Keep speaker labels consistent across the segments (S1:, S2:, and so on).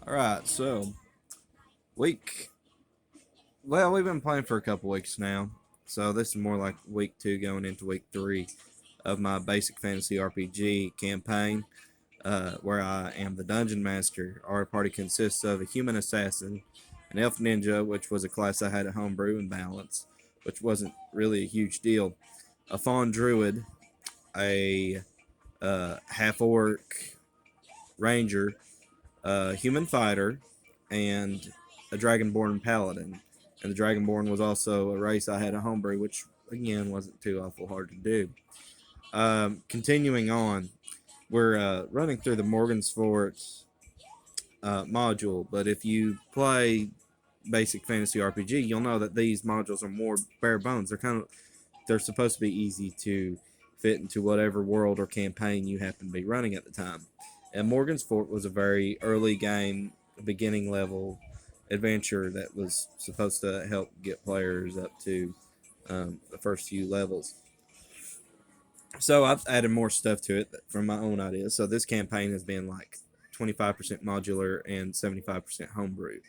S1: All right, so week. Well, we've been playing for a couple weeks now, so this is more like week two going into week three of my basic fantasy RPG campaign, where I am the dungeon master. Our party consists of a human assassin, an elf ninja, which was a class I had at homebrew and balance, which wasn't really a huge deal, a fawn druid, a half orc ranger, a human fighter, and a dragonborn paladin. And the dragonborn was also a race I had a homebrew, which again wasn't too awful hard to do. Continuing on, we're running through the Morgansfort module, but if you play basic fantasy RPG, you'll know that these modules are more bare bones. They're supposed to be easy to fit into whatever world or campaign you happen to be running at the time. And Morgan's Fort was a very early game, beginning level adventure that was supposed to help get players up to the first few levels. So I've added more stuff to it from my own ideas. So this campaign has been like 25% modular and 75% homebrew.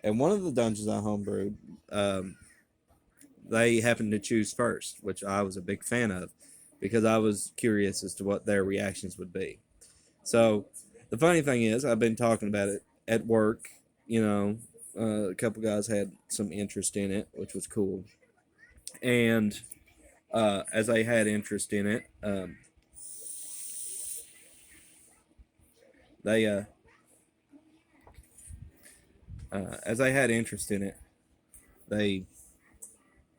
S1: And one of the dungeons I homebrewed, they happened to choose first, which I was a big fan of because I was curious as to what their reactions would be. So the funny thing is, I've been talking about it at work. A couple guys had some interest in it, which was cool. And as I had interest in it, they as I had interest in it, they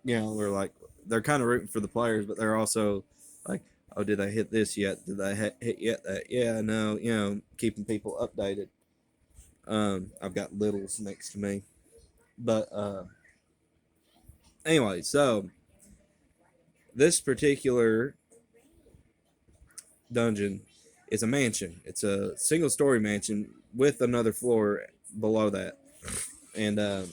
S1: were like they're kind of rooting for the players, but they're also like, oh, did I hit this yet? Did I hit yet that? Yeah, no, keeping people updated. I've got littles next to me, but anyway, so this particular dungeon is a mansion. It's a single story mansion with another floor below that, and the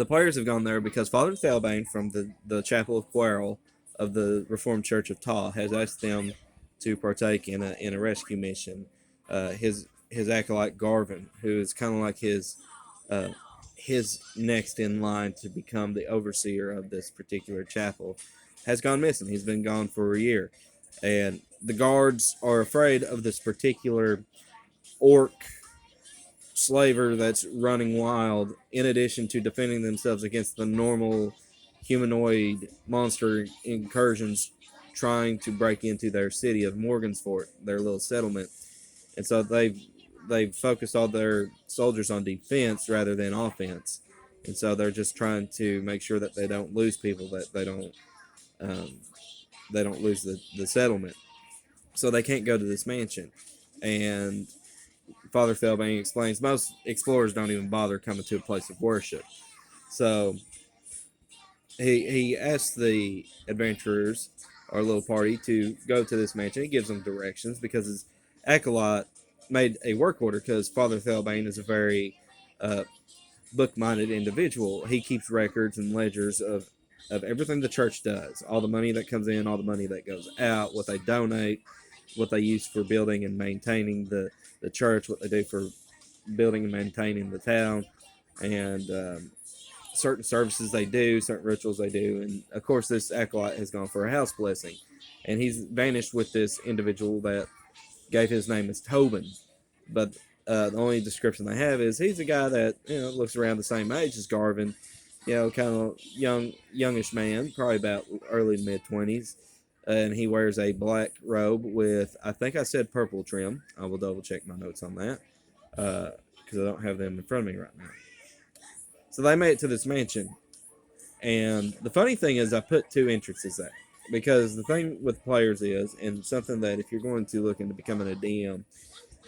S1: players have gone there because Father Thalbane from the Chapel of Quarrel of the Reformed Church of Ta has asked them to partake in a rescue mission. His acolyte Garvin, who is kind of like uh, his next in line to become the overseer of this particular chapel, has gone missing. He's been gone for a year, and the guards are afraid of this particular orc slaver that's running wild, in addition to defending themselves against the normal humanoid monster incursions trying to break into their city of Morgansfort, their little settlement. And so they've focused all their soldiers on defense rather than offense. And so they're just trying to make sure that they don't lose people, that um, they don't lose the settlement. So they can't go to this mansion. And Father Felbane explains most explorers don't even bother coming to a place of worship. So he asks the adventurers, our little party, to go to this mansion. He gives them directions because his acolyte made a work order because Father Thelbane is a very uh, book-minded individual. He keeps records and ledgers of everything the church does, all the money that comes in, all the money that goes out, what they donate, what they use for building and maintaining the church, what they do for building and maintaining the town, and certain services they do, certain rituals they do. And of course, this acolyte has gone for a house blessing, and he's vanished with this individual that gave his name as Tobin. But the only description they have is he's a guy that looks around the same age as Garvin, kind of youngish man, probably about early to mid 20s, and he wears a black robe with, I think I said purple trim. I will double check my notes on that because I don't have them in front of me right now. So they made it to this mansion, and the funny thing is, I put two entrances there because the thing with players is, and something that if you're going to look into becoming a DM,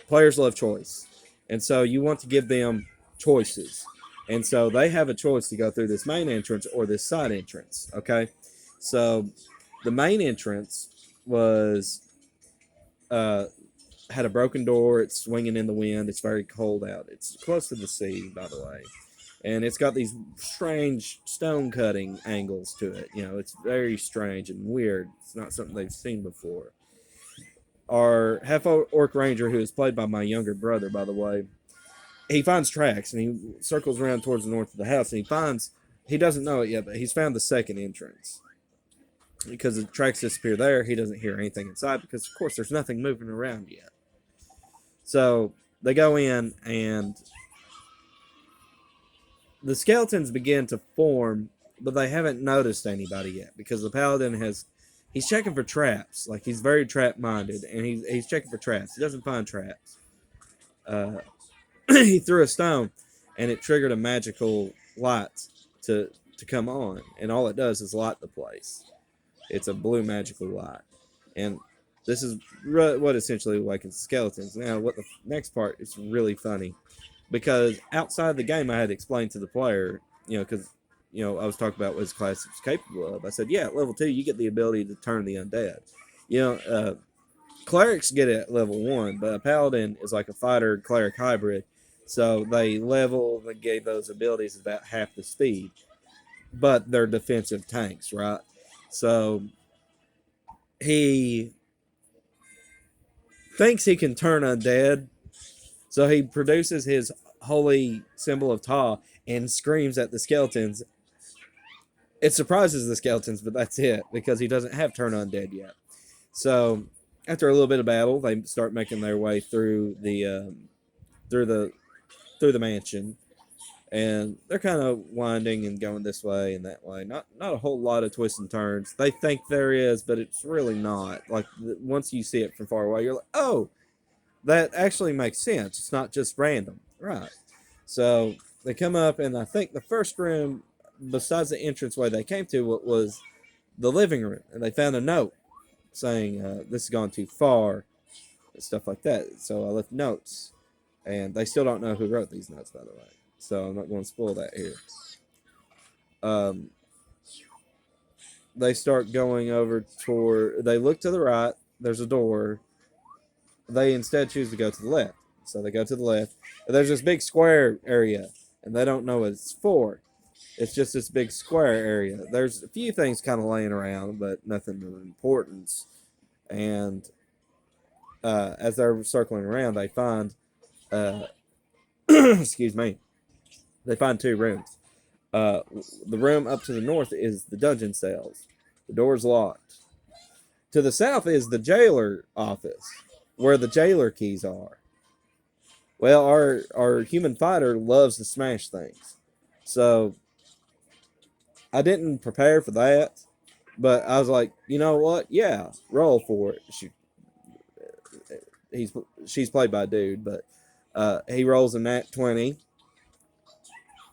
S1: players love choice, and so you want to give them choices, and so they have a choice to go through this main entrance or this side entrance. Okay, so the main entrance was uh, had a broken door. It's swinging in the wind. It's very cold out. It's close to the sea, by the way, and it's got these strange stone cutting angles to it. It's very strange and weird. It's not something they've seen before. our half orc ranger, who is played by my younger brother, by the way, he finds tracks and he circles around towards the north of the house and he doesn't know it yet, but he's found the second entrance. Because the tracks disappear there, he doesn't hear anything inside because, of course, there's nothing moving around yet. So they go in and the skeletons begin to form, but they haven't noticed anybody yet because the paladin he's checking for traps. Like, he's very trap minded and he's checking for traps. He doesn't find traps. He threw a stone and it triggered a magical light to come on, and all it does is light the place. It's a blue magical light, and this is what essentially awakens skeletons. Now, what the next part is really funny, because outside the game, I had explained to the player, because I was talking about what his class is capable of. I said, yeah, at level 2, you get the ability to turn the undead. Clerics get it at level 1, but a paladin is like a fighter cleric hybrid, so they gave those abilities about half the speed, but they're defensive tanks, right? So he thinks he can turn undead, so he produces his holy symbol of Ptah and screams at the skeletons. It surprises the skeletons, but that's it, because he doesn't have turn undead yet. So after a little bit of battle, they start making their way through the mansion, and they're kind of winding and going this way and that way. Not a whole lot of twists and turns. They think there is, but it's really not. Like, once you see it from far away, you're like, oh, that actually makes sense. It's not just random, right? So they come up, and I think the first room, besides the entranceway they came to, was the living room, and they found a note saying, this has gone too far, and stuff like that. So I left notes, and they still don't know who wrote these notes, by the way. So I'm not going to spoil that here. They start going over they look to the right, there's a door. They instead choose to go to the left. So they go to the left. There's this big square area, and they don't know what it's for. It's just this big square area. There's a few things kind of laying around, but nothing of importance. And as they're circling around, they find, excuse me, they find 2 rooms. The room up to the north is the dungeon cells. The door's locked. To the south is the jailer office, where the jailer keys are. Well, our human fighter loves to smash things. So I didn't prepare for that, but I was like, you know what? Yeah, roll for it. She's played by a dude, but he rolls a nat 20.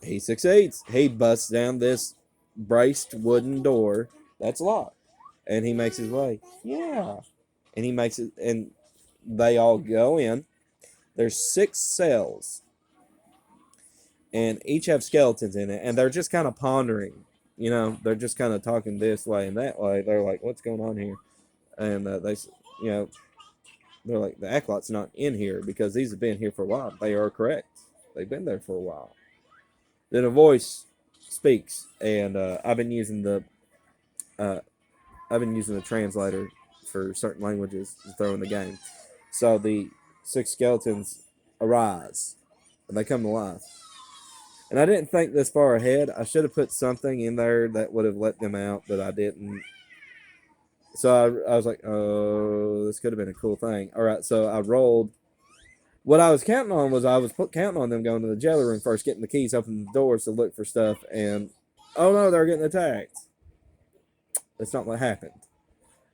S1: He succeeds. He busts down this braced wooden door that's locked, and he makes his way. Yeah, and he makes it, and they all go in. There's 6 cells, and each have skeletons in it, and they're just kind of pondering. They're just kind of talking this way and that way. They're like, "What's going on here?" And they're like, "The Acolyte's not in here because these have been here for a while." They are correct. They've been there for a while. Then a voice speaks, and I've been using the translator for certain languages to throw in the game. So the 6 skeletons arise, and they come to life. And I didn't think this far ahead. I should have put something in there that would have let them out, but I didn't. So I was like, oh, this could have been a cool thing. All right, so I rolled. What I was counting on was counting on them going to the jailer room first, getting the keys, opening the doors to look for stuff, and oh no, they're getting attacked. That's not what happened.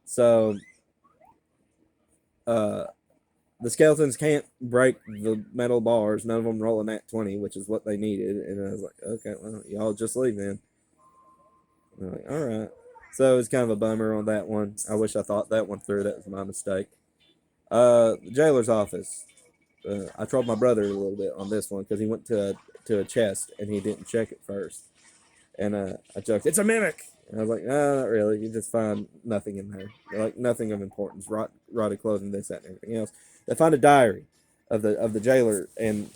S1: So the skeletons can't break the metal bars. None of them roll a nat 20, which is what they needed. And I was like, okay, well, y'all just leave then. And I'm like, all right. So it's kind of a bummer on that one. I wish I thought that one through. That was my mistake. The jailer's office. I trolled my brother a little bit on this one because he went to a chest and he didn't check it first. And I joked, it's a mimic. And I was like, no, not really. You just find nothing in there. Like, nothing of importance. Rotted clothing, this, that, and everything else. They find a diary of the jailer, and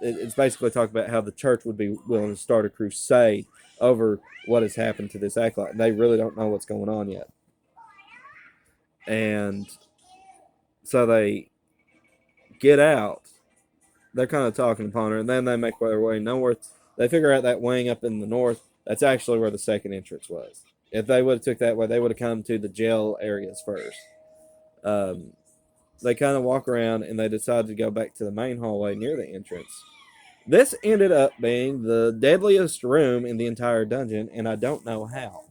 S1: it's basically talking about how the church would be willing to start a crusade over what has happened to this acolyte. They really don't know what's going on yet. And So they get out. They're kind of talking upon her, and then they make their way north. They figure out that wing up in the north. That's actually where the second entrance was. If they would have took that way, they would have come to the jail areas first. Um, they kind of walk around, and they decide to go back to the main hallway near the entrance. This ended up being the deadliest room in the entire dungeon, and I don't know how.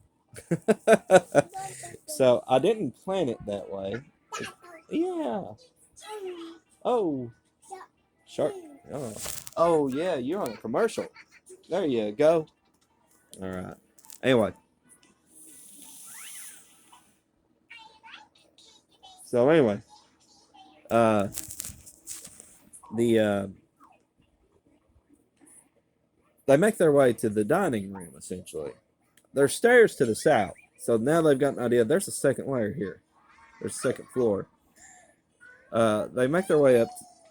S1: So I didn't plan it that way. Yeah. Oh, shark. Oh. Oh yeah, you're on a commercial. There you go. All right. Anyway, so anyway, uh, the they make their way to the dining room essentially. There's stairs to the south, so now they've got an idea. There's a second layer here. There's a second floor. They make their way up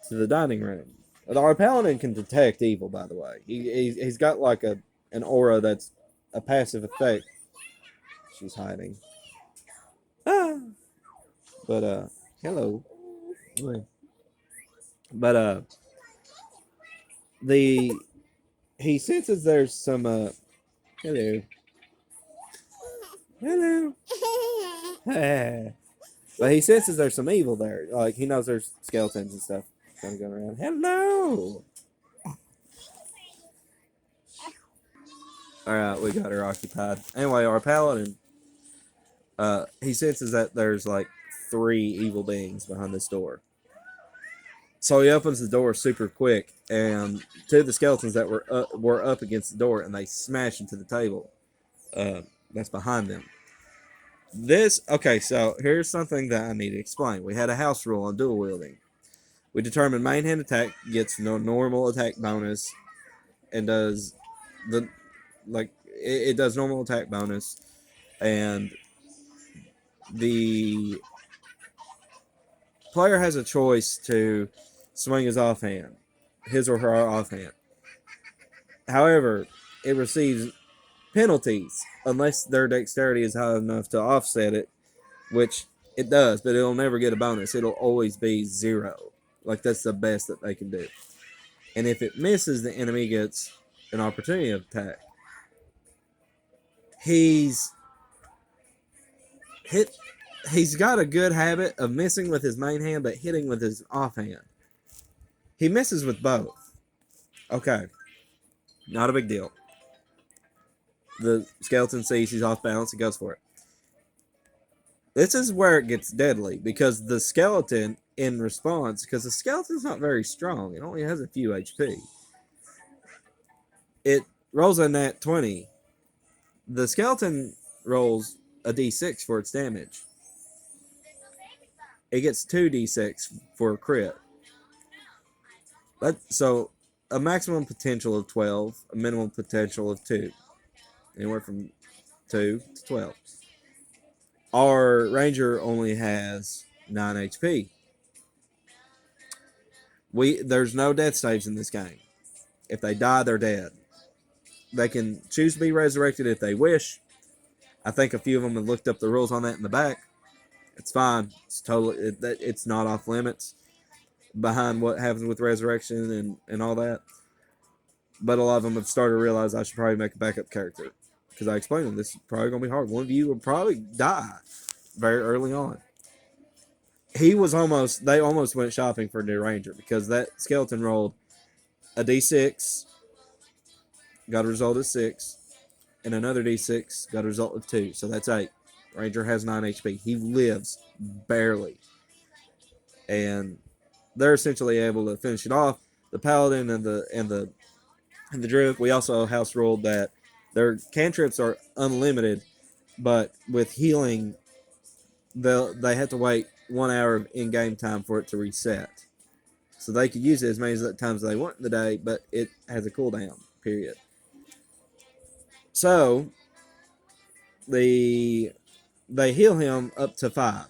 S1: to the dining room. Our paladin can detect evil, by the way. He's got like an aura that's a passive effect. She's hiding. Ah. But hello. But the he senses there's some hello. Hello. But he senses there's some evil there. Like he knows there's skeletons and stuff kind of going around. Hello. All right, we got her occupied. Anyway, our paladin, he senses that there's like 3 evil beings behind this door. So he opens the door super quick, and 2 of the skeletons that were up against the door, and they smash into the table that's behind them. Okay, so here's something that I need to explain. We had a house rule on dual wielding. We determined main hand attack gets no normal attack bonus, and does it does normal attack bonus, and the player has a choice to swing his offhand, his or her offhand. However, it receives penalties unless their dexterity is high enough to offset it, which it does, but it'll never get a bonus. It'll always be 0. Like that's the best that they can do. And if it misses, the enemy gets an opportunity of attack. He's got a good habit of missing with his main hand, but hitting with his offhand. He misses with both. Okay. Not a big deal. The skeleton sees he's off balance and goes for it. This is where it gets deadly, because the skeleton, in response, because the skeleton's not very strong, it only has a few HP. It rolls a nat 20. The skeleton rolls a d6 for its damage. It gets 2d6 for a crit. So a maximum potential of 12, a minimum potential of 2. Anywhere from 2 to 12. Our ranger only has 9 HP. There's no death saves in this game. If they die, they're dead. They can choose to be resurrected if they wish. I think a few of them have looked up the rules on that in the back. It's fine. It's not off limits behind what happens with resurrection and all that. But a lot of them have started to realize I should probably make a backup character. Because I explained to them, this is probably going to be hard. One of you will probably die very early on. They almost went shopping for a new ranger because that skeleton rolled a d6, got a result of 6, and another d6, got a result of 2. So that's 8. Ranger has 9 HP. He lives barely. And they're essentially able to finish it off. The paladin and the druid, we also house ruled that their cantrips are unlimited, but with healing, they have to wait 1 hour of in-game time for it to reset. So they could use it as many times as they want in the day, but it has a cooldown period. So they heal him up to 5.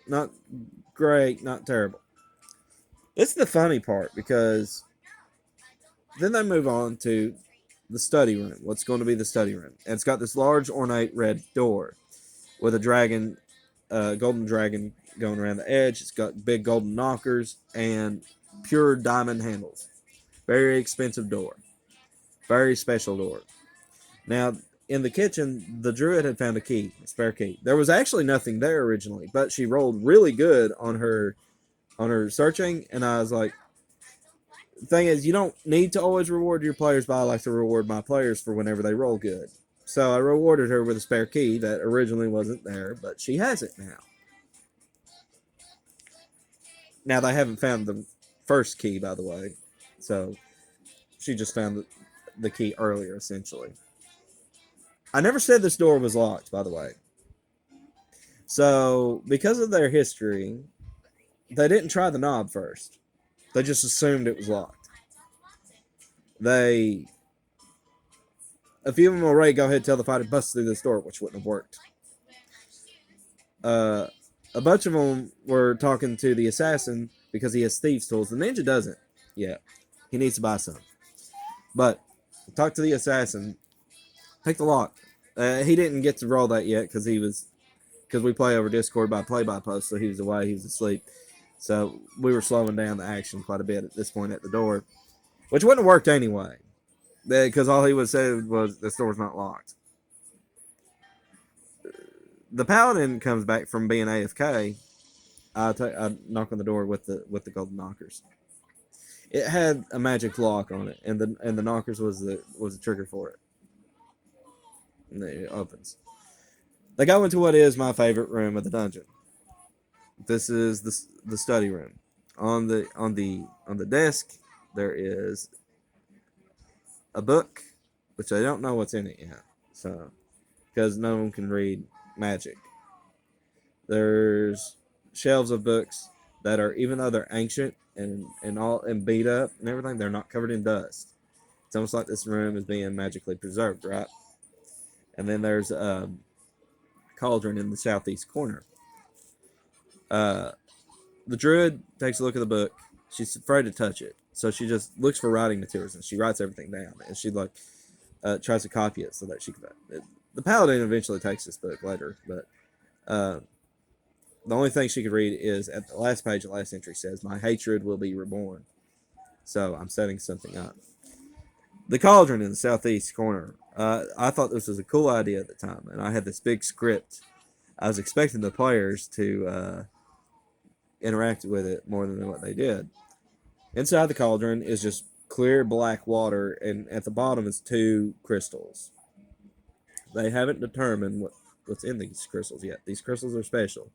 S1: Not great, not terrible. This is the funny part, because then they move on to the study room. What's going to be the study room? And it's got this large ornate red door with a dragon, golden dragon going around the edge. It's got big golden knockers and pure diamond handles. Very expensive door. Very special door. Now, in the kitchen, the druid had found a spare key. There was actually nothing there originally, but she rolled really good on her searching, and I was like, the thing is, you don't need to always reward your players, but I like to reward my players for whenever they roll good. So I rewarded her with a spare key that originally wasn't there, but she has it now. Now, they haven't found the first key, by the way, so she just found the key earlier, essentially. I never said this door was locked, by the way. So, because of their history, they didn't try the knob first. They just assumed it was locked. A few of them were ready to go ahead and tell the fighter bust through this door, which wouldn't have worked. A bunch of them were talking to the assassin because he has thieves' tools. The ninja doesn't yet. He needs to buy some. But talk to the assassin. Take the lock. He didn't get to roll that yet because we play over Discord by play-by-post, so he was away. He was asleep. So we were slowing down the action quite a bit at this point at the door, which wouldn't have worked anyway, because all he would have said was this door's not locked. The paladin comes back from being AFK. I knock on the door with the golden knockers. It had a magic lock on it, and the knockers was the trigger for it. And it opens. They go into what is my favorite room of the dungeon. This is the study room. On the desk there is a book, which I don't know what's in it yet. So, because no one can read magic. There's shelves of books that are, even though they're ancient and beat up and everything, they're not covered in dust. It's almost like this room is being magically preserved, right? And then there's a cauldron in the southeast corner. The druid takes a look at the book. She's afraid to touch it, so she just looks for writing materials and she writes everything down. And she tries to copy it so that she can. The paladin eventually takes this book later, but the only thing she could read is at the last page. The last entry says, "My hatred will be reborn." So I'm setting something up. The cauldron in the southeast corner. I thought this was a cool idea at the time, and I had this big script. I was expecting the players to interact with it more than what they did. Inside the cauldron is just clear black water, and at the bottom is 2 crystals. They haven't determined what's in these crystals yet. These crystals are special.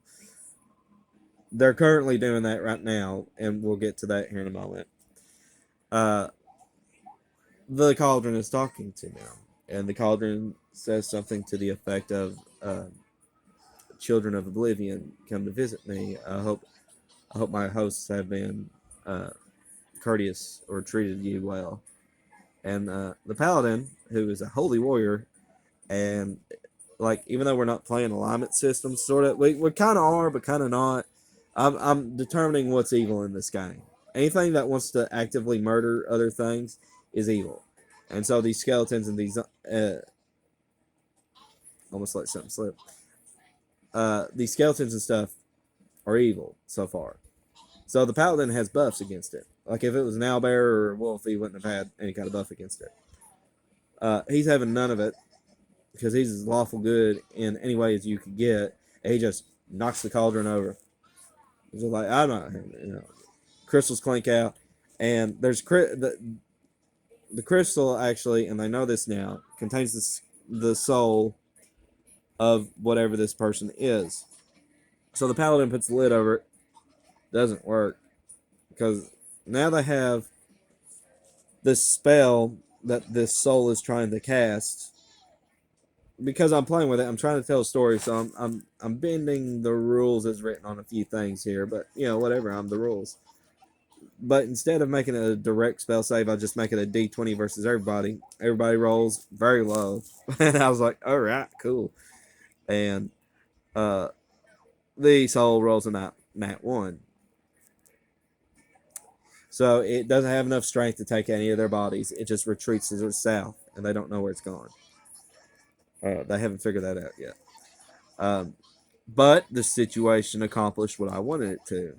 S1: They're currently doing that right now, and we'll get to that here in a moment. The cauldron is talking to them, and the cauldron says something to the effect of, "Children of Oblivion, come to visit me. I hope my hosts have been courteous or treated you well." And the paladin, who is a holy warrior, and even though we're not playing alignment systems, sort of, we kind of are, but kind of not. I'm determining what's evil in this game. Anything that wants to actively murder other things is evil, and so these skeletons and these almost let something slip. These skeletons and stuff are evil so far. So the paladin has buffs against it. Like if it was an owlbear or a wolf, he wouldn't have had any kind of buff against it. He's having none of it because he's as lawful good in any way as you could get. And he just knocks the cauldron over. He's just like, I'm not, crystals clink out, and there's the crystal actually, and they know this now, contains the soul of whatever this person is. So the paladin puts the lid over it. Doesn't work because now they have this spell that this soul is trying to cast. Because I'm playing with it, I'm trying to tell a story, so I'm bending the rules as written on a few things here, but whatever, I'm the rules. But instead of making it a direct spell save, I just make it a D20 versus everybody. Everybody rolls very low, and I was like, all right, cool. And the soul rolls a nat 1. So it doesn't have enough strength to take any of their bodies. It just retreats to the south, and they don't know where it's gone. They haven't figured that out yet. But the situation accomplished what I wanted it to.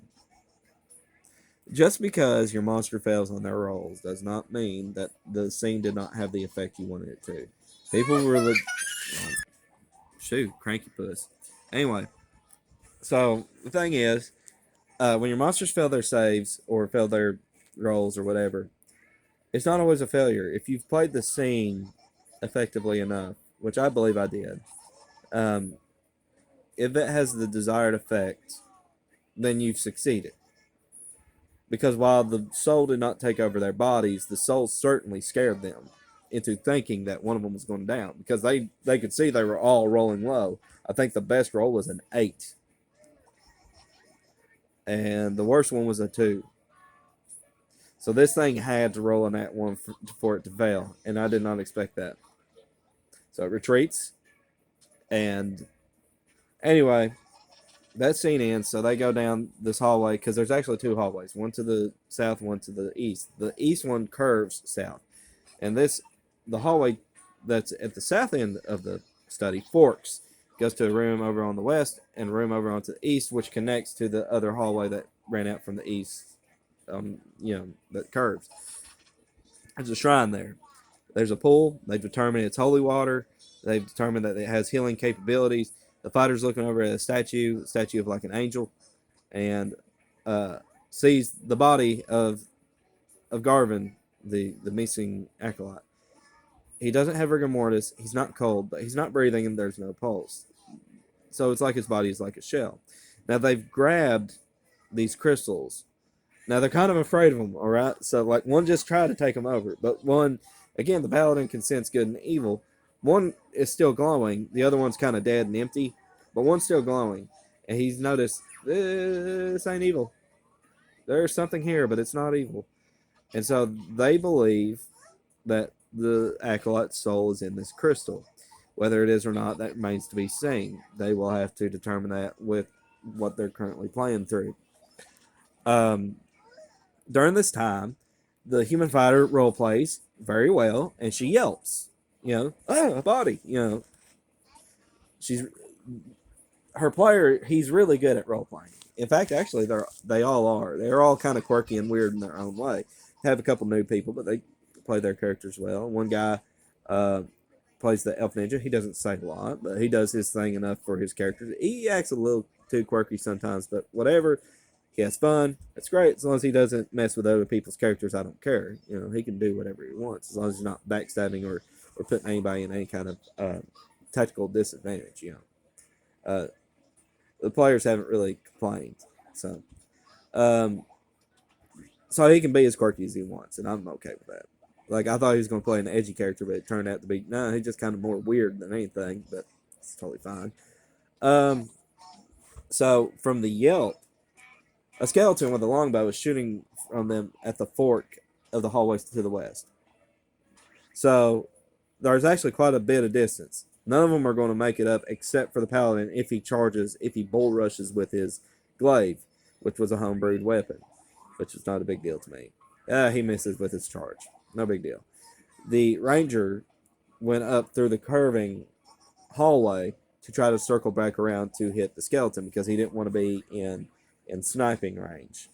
S1: Just because your monster fails on their rolls does not mean that the scene did not have the effect you wanted it to. People were shoot, cranky puss. Anyway, so the thing is, when your monsters fail their saves or fail their rolls or whatever, it's not always a failure. If you've played the scene effectively enough, which I believe I did, um, if it has the desired effect, then you've succeeded. Because while the soul did not take over their bodies, the soul certainly scared them into thinking that one of them was going down because they could see they were all rolling low. I think the best roll was an 8, and the worst one was a 2. So this thing had to roll an at 1 for it to fail, and I did not expect that. So it retreats, and anyway, that scene ends. So they go down this hallway because there's actually 2 hallways, one to the south, one to the east. The east one curves south, and the hallway that's at the south end of the study forks, goes to a room over on the west and a room over onto the east, which connects to the other hallway that ran out from the east. That curves. There's a shrine there. There's a pool. They've determined it's holy water. They've determined that it has healing capabilities. The fighter's looking over at a statue of like an angel, and sees the body of Garvin, the missing acolyte. He doesn't have rigor mortis. He's not cold, but he's not breathing, and there's no pulse. So it's like his body is like a shell. Now they've grabbed these crystals. Now they're kind of afraid of them. All right, so like one just tried to take them over, but one, again, the paladin can sense good and evil. One is still glowing. The other one's kind of dead and empty, but one's still glowing, and he's noticed this ain't evil. There's something here, but it's not evil. And so they believe that the acolyte's soul is in this crystal. Whether it is or not, that remains to be seen. They will have to determine that with what they're currently playing through. Um, During this time, the human fighter role plays very well, and she yelps. A body. She's her player. He's really good at role playing. In fact, actually, they all are. They're all kind of quirky and weird in their own way. Have a couple new people, but they play their characters well. One guy uh, plays the elf ninja. He doesn't say a lot, but he does his thing enough for his characters. He acts a little too quirky sometimes, but whatever. He has fun. It's great as long as he doesn't mess with other people's characters. I don't care. He can do whatever he wants as long as he's not backstabbing or putting anybody in any kind of tactical disadvantage. Uh, the players haven't really complained, so um, so he can be as quirky as he wants, and I'm okay with that. Like I thought he was going to play an edgy character, but it turned out to be no. He's just kind of more weird than anything, but it's totally fine. Um, so from the Yelp, a skeleton with a longbow is shooting from them at the fork of the hallways to the west. So there's actually quite a bit of distance. None of them are going to make it up except for the paladin if he bull rushes with his glaive, which was a homebrewed weapon, which is not a big deal to me. He misses with his charge. No big deal. The ranger went up through the curving hallway to try to circle back around to hit the skeleton because he didn't want to be in sniping range.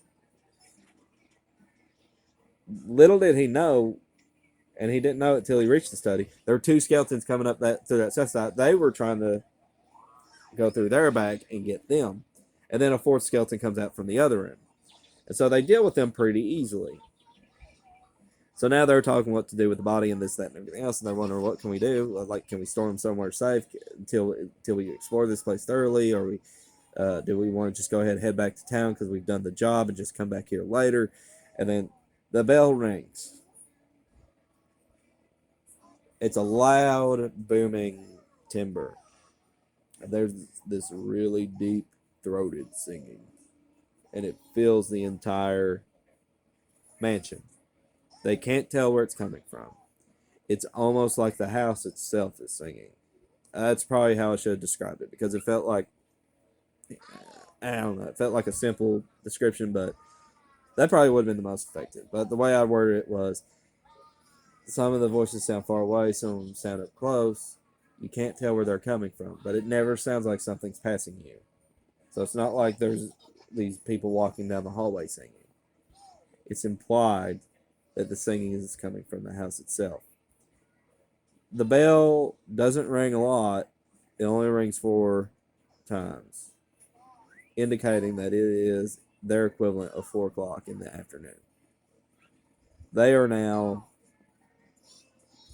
S1: Little did he know, and he didn't know it till he reached the study. There were 2 skeletons coming up through that south side. They were trying to go through their back and get them, and then a 4th skeleton comes out from the other end, and so they deal with them pretty easily. So now they're talking what to do with the body and this, that, and everything else, and they're wondering what can we do? Like, can we store them somewhere safe until we explore this place thoroughly, or do we want to just go ahead and head back to town because we've done the job and just come back here later? And then the bell rings. It's a loud, booming timbre. And there's this really deep throated singing, and it fills the entire mansion. They can't tell where it's coming from. It's almost like the house itself is singing. That's probably how I should have described it because it felt like, I don't know, it felt like a simple description, but that probably would have been the most effective. But the way I worded it was some of the voices sound far away, some of them sound up close. You can't tell where they're coming from, but it never sounds like something's passing you. So it's not like there's these people walking down the hallway singing. It's implied that the singing is coming from the house itself. The bell doesn't ring a lot, it only rings 4 times, indicating that it is their equivalent of 4 o'clock in the afternoon. They are now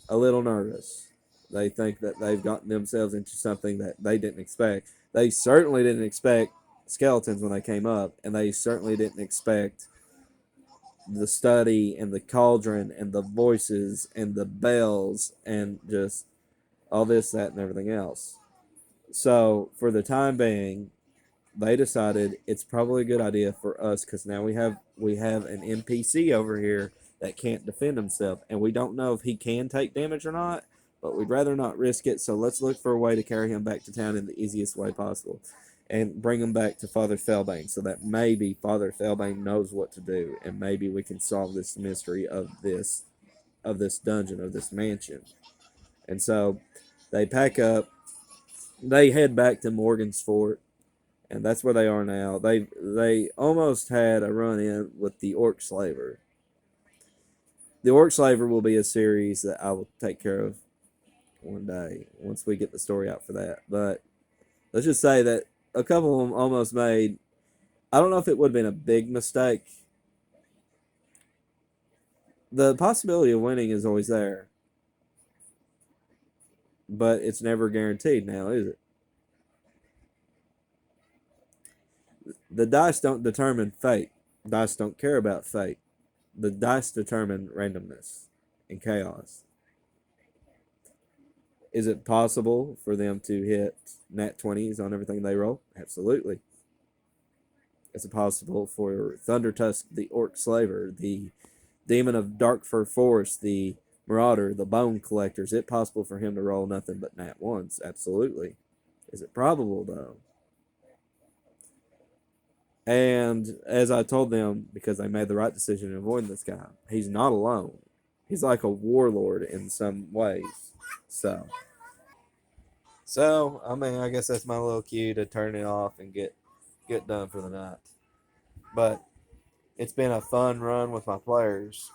S1: a little nervous. They think that they've gotten themselves into something that they didn't expect. They certainly didn't expect skeletons when they came up, and they certainly didn't expect the study and the cauldron and the voices and the bells and just all this, that, and everything else. So, for the time being, they decided it's probably a good idea for us because now we have an NPC over here that can't defend himself, and we don't know if he can take damage or not. But we'd rather not risk it, so let's look for a way to carry him back to town in the easiest way possible, and bring him back to Father Felbane, so that maybe Father Felbane knows what to do, and maybe we can solve this mystery of this dungeon, of this mansion. And so they pack up, they head back to Morgan's Fort, and that's where they are now. They almost had a run in with the Orc Slaver. The Orc Slaver will be a series that I will take care of one day once we get the story out for that. But let's just say that a couple of them almost made. I don't know if it would have been a big mistake. The possibility of winning is always there, but it's never guaranteed now, is it? The dice don't determine fate. Dice don't care about fate. The dice determine randomness and chaos. Is it possible for them to hit nat 20s on everything they roll? Absolutely. Is it possible for Thundertusk, the Orc Slaver, the Demon of Darkfur Forest, the Marauder, the Bone Collector, is it possible for him to roll nothing but nat 1s? Absolutely. Is it probable, though? And as I told them, because they made the right decision in avoiding this guy, he's not alone. He's like a warlord in some ways. So I mean, I guess that's my little cue to turn it off and get done for the night. But it's been a fun run with my players.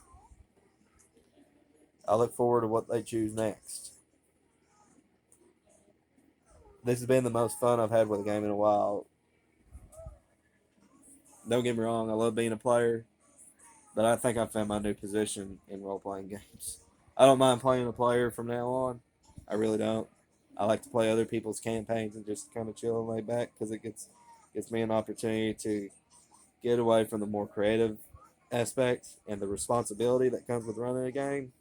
S1: I look forward to what they choose next. This has been the most fun I've had with a game in a while. Don't get me wrong, I love being a player, but I think I found my new position in role playing games. I don't mind playing a player from now on. I really don't. I like to play other people's campaigns and just kind of chill and lay back because it gives me an opportunity to get away from the more creative aspect and the responsibility that comes with running a game.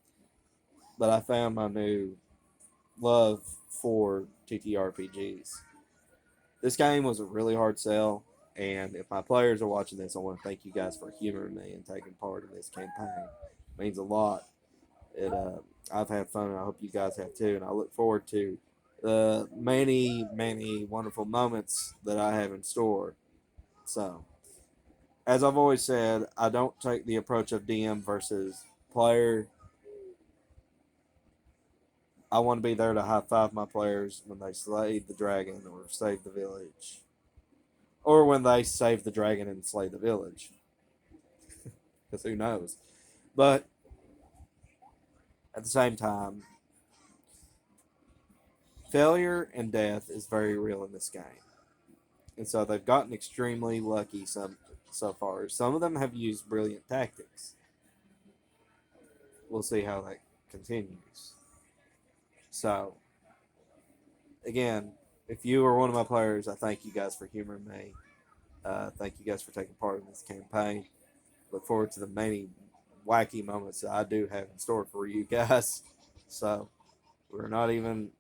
S1: But I found my new love for TTRPGs. This game was a really hard sell, and if my players are watching this, I want to thank you guys for humoring me and taking part in this campaign. It means a lot. I've had fun, and I hope you guys have too. And I look forward to the many, many wonderful moments that I have in store. So, as I've always said, I don't take the approach of DM versus player. I want to be there to high five my players when they slay the dragon or save the village, or when they save the dragon and slay the village. Because who knows? But at the same time, failure and death is very real in this game. And so they've gotten extremely lucky so far. Some of them have used brilliant tactics. We'll see how that continues. So, again, if you are one of my players, I thank you guys for humoring me. Thank you guys for taking part in this campaign. Look forward to the many wacky moments that I do have in store for you guys. So, we're not even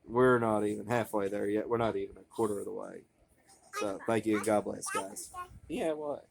S1: halfway there yet. We're not even a quarter of the way. So, thank you and God bless, guys. Yeah, what?